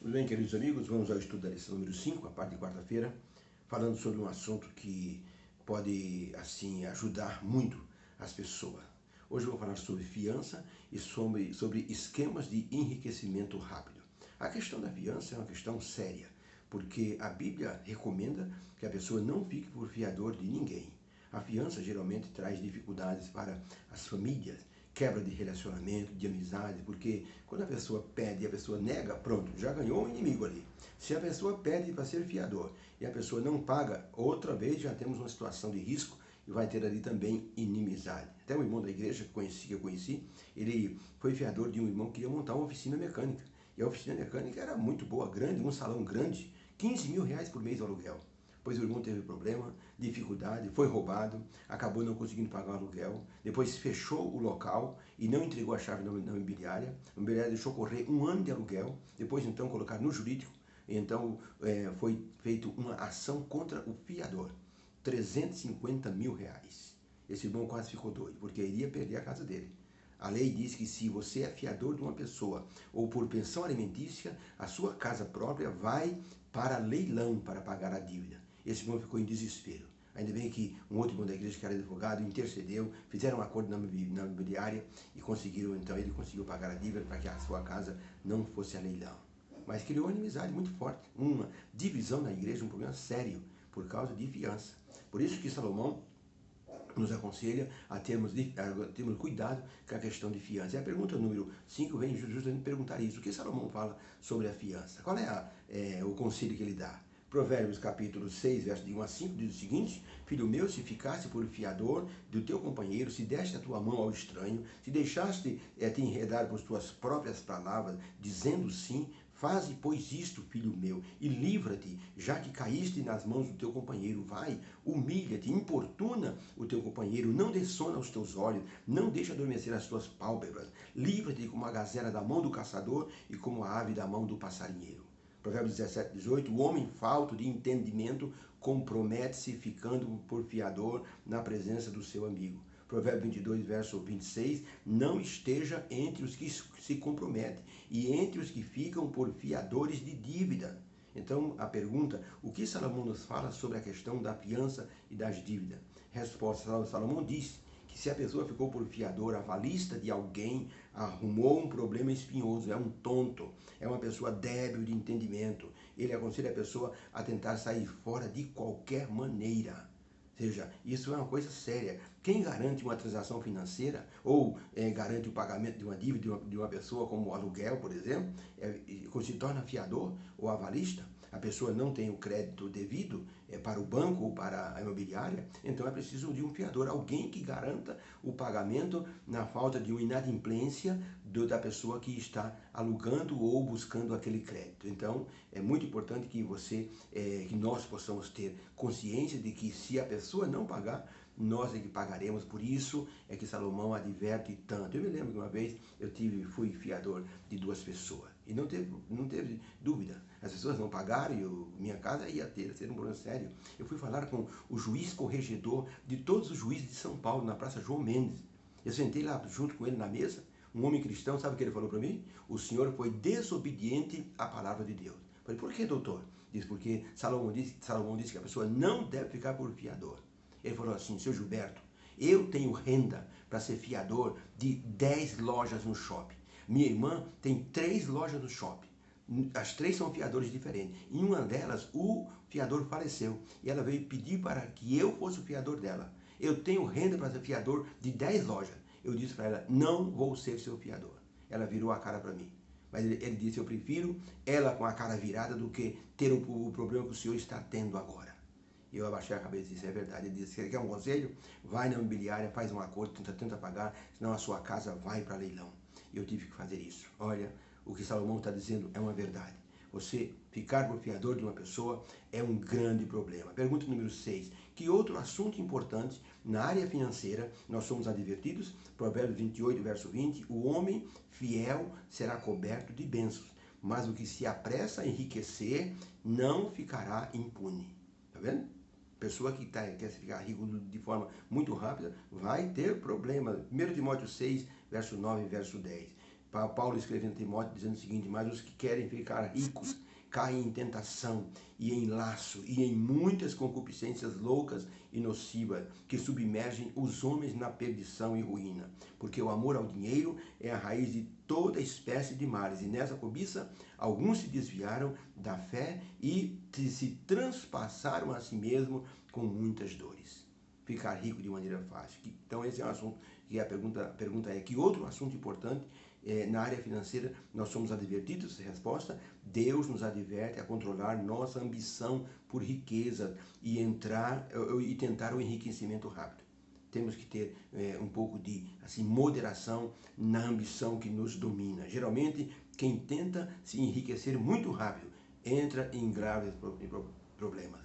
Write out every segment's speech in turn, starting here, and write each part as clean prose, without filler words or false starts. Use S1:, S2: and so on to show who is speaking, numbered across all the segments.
S1: Muito bem, queridos amigos, vamos ao estudo da lição número 5, a parte de quarta-feira, falando sobre um assunto que pode, assim, ajudar muito as pessoas. Hoje eu vou falar sobre fiança e sobre esquemas de enriquecimento rápido. A questão da fiança é uma questão séria, porque a Bíblia recomenda que a pessoa não fique por fiador de ninguém. A fiança geralmente traz dificuldades para as famílias, quebra de relacionamento, de amizade, porque quando a pessoa pede e a pessoa nega, pronto, já ganhou um inimigo ali. Se a pessoa pede para ser fiador e a pessoa não paga, outra vez já temos uma situação de risco e vai ter ali também inimizade. Até um irmão da igreja que eu conheci, ele foi fiador de um irmão que ia montar uma oficina mecânica. E a oficina mecânica era muito boa, grande, um salão grande, 15 mil reais por mês de aluguel. Pois o irmão teve problema, dificuldade, foi roubado, acabou não conseguindo pagar o aluguel, depois fechou o local e não entregou a chave na imobiliária. A imobiliária deixou correr um ano de aluguel, depois então colocaram no jurídico, e então foi feita uma ação contra o fiador, 350 mil reais. Esse irmão quase ficou doido, porque iria perder a casa dele. A lei diz que se você é fiador de uma pessoa ou por pensão alimentícia, a sua casa própria vai para leilão para pagar a dívida. Esse irmão ficou em desespero. Ainda bem que um outro irmão da igreja, que era advogado, intercedeu, fizeram um acordo na imobiliária e conseguiram, então ele conseguiu pagar a dívida para que a sua casa não fosse a leilão. Mas criou uma inimizade muito forte, uma divisão na igreja, um problema sério por causa de fiança. Por isso que Salomão nos aconselha a termos cuidado com a questão de fiança. E a pergunta número 5 vem justamente perguntar isso. O que Salomão fala sobre a fiança? Qual é o conselho que ele dá? Provérbios capítulo 6, verso de 1 a 5, diz o seguinte: Filho meu, se ficasse por fiador do teu companheiro, se deste a tua mão ao estranho, se deixaste te enredar por tuas próprias palavras, dizendo sim, faze, pois, isto, filho meu, e livra-te, já que caíste nas mãos do teu companheiro. Vai, humilha-te, importuna o teu companheiro, não dê sono aos teus olhos, não deixe adormecer as tuas pálpebras. Livra-te como a gazela da mão do caçador e como a ave da mão do passarinheiro. Provérbios 17, 18, o homem falto de entendimento compromete-se ficando por fiador na presença do seu amigo. Provérbio 22, verso 26, não esteja entre os que se comprometem e entre os que ficam por fiadores de dívida. Então, a pergunta, o que Salomão nos fala sobre a questão da fiança e das dívidas? Resposta, Salomão diz que se a pessoa ficou por fiador, avalista de alguém, arrumou um problema espinhoso, é um tonto, é uma pessoa débil de entendimento. Ele aconselha a pessoa a tentar sair fora de qualquer maneira. Ou seja, isso é uma coisa séria. Quem garante uma transação financeira ou garante o pagamento de uma dívida de uma pessoa, como o aluguel, por exemplo, se torna fiador ou avalista, a pessoa não tem o crédito devido para o banco ou para a imobiliária, então é preciso de um fiador, alguém que garanta o pagamento na falta de uma inadimplência da pessoa que está alugando ou buscando aquele crédito. Então, é muito importante que que nós possamos ter consciência de que se a pessoa não pagar, nós é que pagaremos. Por isso é que Salomão adverte tanto. Eu me lembro que uma vez fui fiador de duas pessoas e não teve dúvida. As pessoas não pagaram e minha casa ia ser um problema sério. Eu fui falar com o juiz corregedor de todos os juízes de São Paulo, na Praça João Mendes. Eu sentei lá junto com ele na mesa, um homem cristão, sabe o que ele falou para mim? O senhor foi desobediente à palavra de Deus. Eu falei, por que, doutor? Diz, porque Salomão disse que a pessoa não deve ficar por fiador. Ele falou assim, seu Gilberto, eu tenho renda para ser fiador de 10 lojas no shopping. Minha irmã tem 3 lojas no shopping. As 3 são fiadores diferentes. Em uma delas, o fiador faleceu. E ela veio pedir para que eu fosse o fiador dela. Eu tenho renda para ser fiador de 10 lojas. Eu disse para ela, não vou ser seu fiador. Ela virou a cara para mim. Mas ele disse, eu prefiro ela com a cara virada do que ter o problema que o senhor está tendo agora. E eu abaixei a cabeça e disse, é verdade. Ele disse, quer um conselho? Vai na imobiliária, faz um acordo, tenta pagar, senão a sua casa vai para leilão. E eu tive que fazer isso. Olha, o que Salomão está dizendo é uma verdade. Você ficar por fiador de uma pessoa é um grande problema. Pergunta número 6. Que outro assunto importante na área financeira nós somos advertidos? Provérbios 28, verso 20. O homem fiel será coberto de bênçãos, mas o que se apressa a enriquecer não ficará impune. Está vendo? Pessoa que quer ficar rico de forma muito rápida vai ter problema. 1 Timóteo 6, verso 9 e verso 10. Paulo escrevendo a Timóteo dizendo o seguinte: mas os que querem ficar ricos caem em tentação e em laço e em muitas concupiscências loucas e nocivas que submergem os homens na perdição e ruína. Porque o amor ao dinheiro é a raiz de toda espécie de males, e nessa cobiça alguns se desviaram da fé e se transpassaram a si mesmo com muitas dores. Ficar rico de maneira fácil. Então esse é um assunto que a pergunta é: que outro assunto importante na área financeira nós somos advertidos? Resposta: Deus nos adverte a controlar nossa ambição por riqueza e tentar o enriquecimento rápido. Temos que ter um pouco de moderação na ambição que nos domina. Geralmente, quem tenta se enriquecer muito rápido entra em graves problemas.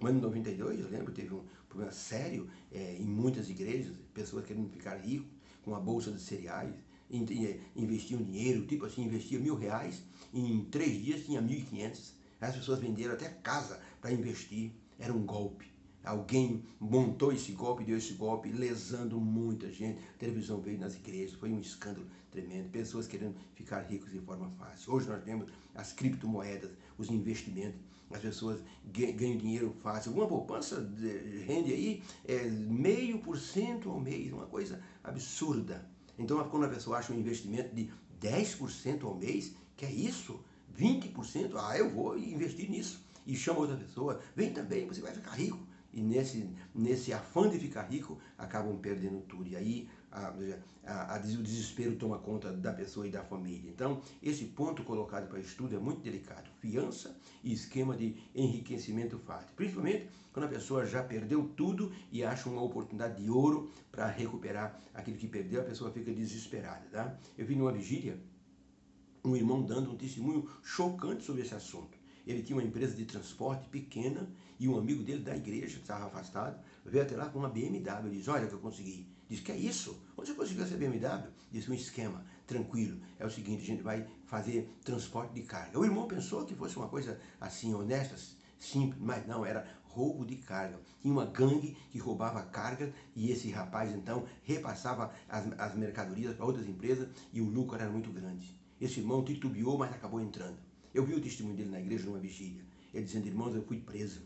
S1: No ano 92, eu lembro, teve um problema sério em muitas igrejas, pessoas querendo ficar ricos com a bolsa de cereais, investiam dinheiro, tipo assim, investia R$1.000, em 3 dias tinha 1.500. As pessoas venderam até casa para investir. Era um golpe. Alguém montou esse golpe, deu esse golpe, lesando muita gente. A televisão veio nas igrejas, foi um escândalo tremendo. Pessoas querendo ficar ricos de forma fácil. Hoje nós temos as criptomoedas, os investimentos. As pessoas ganham dinheiro fácil. Uma poupança rende aí 0,5% ao mês, uma coisa absurda. Então, quando a pessoa acha um investimento de 10% ao mês, que é isso? 20%? Eu vou investir nisso. E chama outra pessoa, vem também, você vai ficar rico. E nesse afã de ficar rico, acabam perdendo tudo. E aí o desespero toma conta da pessoa e da família. Então, esse ponto colocado para estudo é muito delicado. Fiança e esquema de enriquecimento fácil. Principalmente quando a pessoa já perdeu tudo e acha uma oportunidade de ouro para recuperar aquilo que perdeu, a pessoa fica desesperada. Tá? Eu vi numa vigília um irmão dando um testemunho chocante sobre esse assunto. Ele tinha uma empresa de transporte pequena e um amigo dele da igreja, estava afastado, veio até lá com uma BMW. Ele diz: olha que eu consegui. Diz: que é isso? Onde você conseguiu essa BMW? Diz: um esquema tranquilo. É o seguinte, a gente vai fazer transporte de carga. O irmão pensou que fosse uma coisa assim, honesta, simples, mas não, era roubo de carga. Tinha uma gangue que roubava carga e esse rapaz então repassava as mercadorias para outras empresas e o lucro era muito grande. Esse irmão titubeou, mas acabou entrando. Eu vi o testemunho dele na igreja numa vigília. Ele dizendo: irmãos, eu fui preso.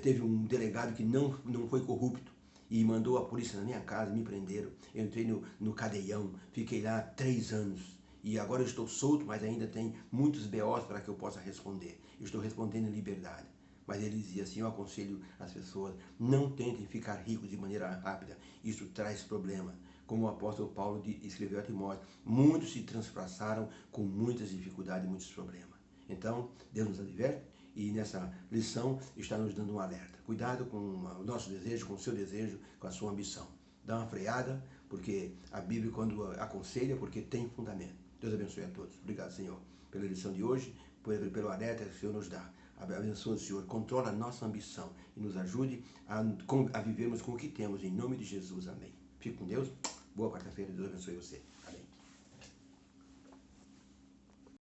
S1: Teve um delegado que não foi corrupto e mandou a polícia na minha casa, me prenderam. Eu entrei no cadeião, fiquei lá 3 anos. E agora eu estou solto, mas ainda tem muitos BOs para que eu possa responder. Eu estou respondendo em liberdade. Mas ele dizia assim: eu aconselho as pessoas, não tentem ficar ricos de maneira rápida. Isso traz problema. Como o apóstolo Paulo escreveu a Timóteo, muitos se transpassaram com muitas dificuldades e muitos problemas. Então, Deus nos adverte e nessa lição está nos dando um alerta. Cuidado com o nosso desejo, com o seu desejo, com a sua ambição. Dá uma freada, porque a Bíblia, quando aconselha, porque tem fundamento. Deus abençoe a todos. Obrigado, Senhor, pela lição de hoje, pelo alerta que o Senhor nos dá. Abençoa o Senhor, controla a nossa ambição e nos ajude a vivermos com o que temos. Em nome de Jesus, amém. Fique com Deus. Boa quarta-feira. Deus abençoe você.